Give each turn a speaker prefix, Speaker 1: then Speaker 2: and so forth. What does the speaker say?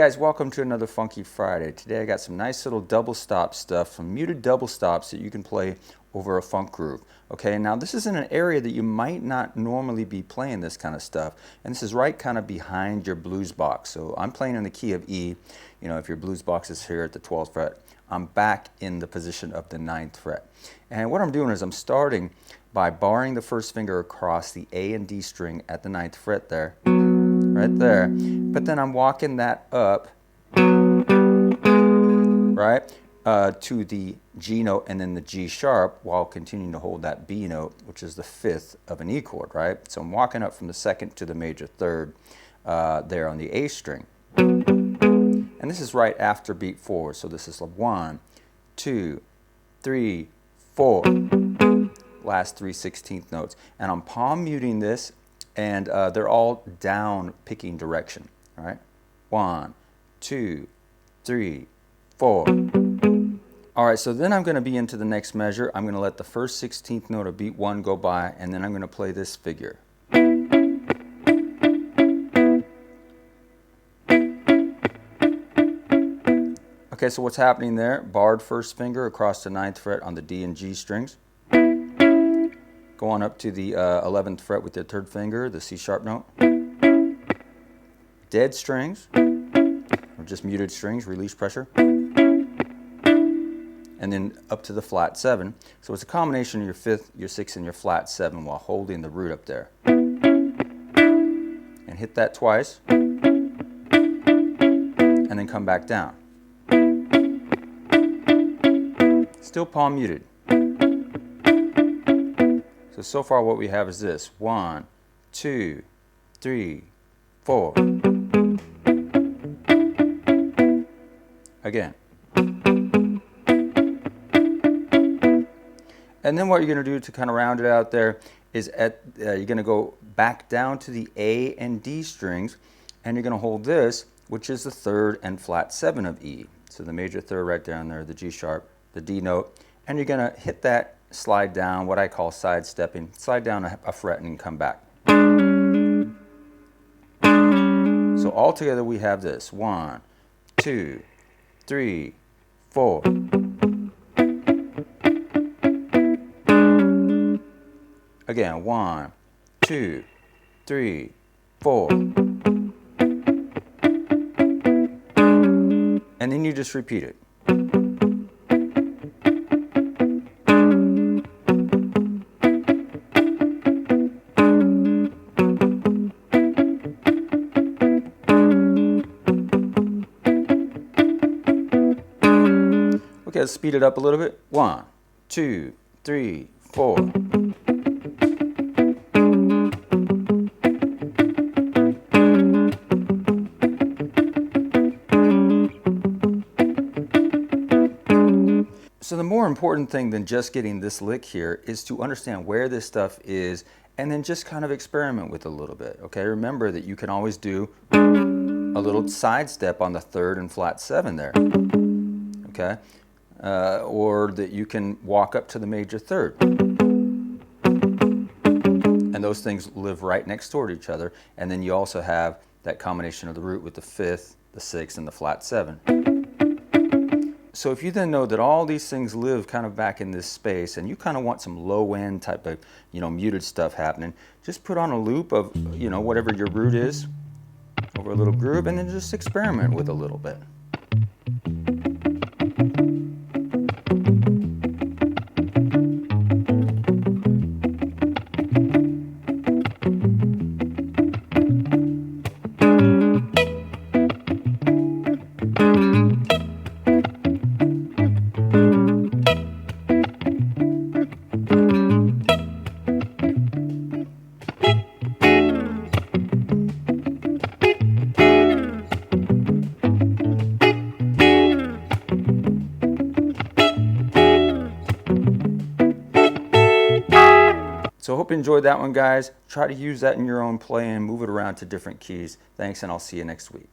Speaker 1: guys, welcome to another Funky Friday. Today I got some nice little double stop stuff, some muted double stops that you can play over a funk groove. Okay, now this is in an area that you might not normally be playing this kind of stuff, and this is right kind of behind your blues box. So I'm playing in the key of E. You know, if your blues box is here at the 12th fret, I'm back in the position of the 9th fret. And what I'm doing is I'm starting by barring the first finger across the A and D string at the 9th fret there. Right there, but then I'm walking that up, right, to the G note and then the G sharp while continuing to hold that B note, which is the 5th of an E chord, right? So I'm walking up from the 2nd to the major 3rd there on the A string. And this is right after beat 4, so this is 1, 2, 3, 4, last 3 16th notes. And I'm palm muting this, and they're all down picking direction, all right? 1, 2, 3, 4. All right, so then I'm going to be into the next measure. I'm going to let the first 16th note of beat 1 go by, and then I'm going to play this figure. Okay, so what's happening there? Barred first finger across the 9th fret on the D and G strings. Go on up to the 11th fret with the 3rd finger, the C sharp note. Dead strings, or just muted strings, release pressure. And then up to the flat 7. So it's a combination of your 5th, your 6th, and your flat 7 while holding the root up there. And hit that twice. And then come back down. Still palm muted. So far what we have is this: 1, 2, 3, 4. Again. And then what you're going to do to kind of round it out there is you're going to go back down to the A and D strings, and you're going to hold this, which is the 3rd and flat 7 of E. So the major 3rd right down there, the G sharp, the D note, and you're going to hit that, slide down, what I call sidestepping, slide down a fret and come back. So all together we have this: 1, 2, 3, 4. Again, 1, 2, 3, 4. And then you just repeat it. Okay, let's speed it up a little bit. 1, 2, 3, 4. So the more important thing than just getting this lick here is to understand where this stuff is and then just kind of experiment with it a little bit. Okay, remember that you can always do a little sidestep on the 3rd and flat 7 there. Okay. Or that you can walk up to the major 3rd. And those things live right next door to each other. And then you also have that combination of the root with the 5th, the 6th, and the flat 7. So if you then know that all these things live kind of back in this space, and you kind of want some low end type of, muted stuff happening, just put on a loop of, whatever your root is over a little groove, and then just experiment with a little bit. So I hope you enjoyed that one, guys. Try to use that in your own playing, move it around to different keys. Thanks, and I'll see you next week.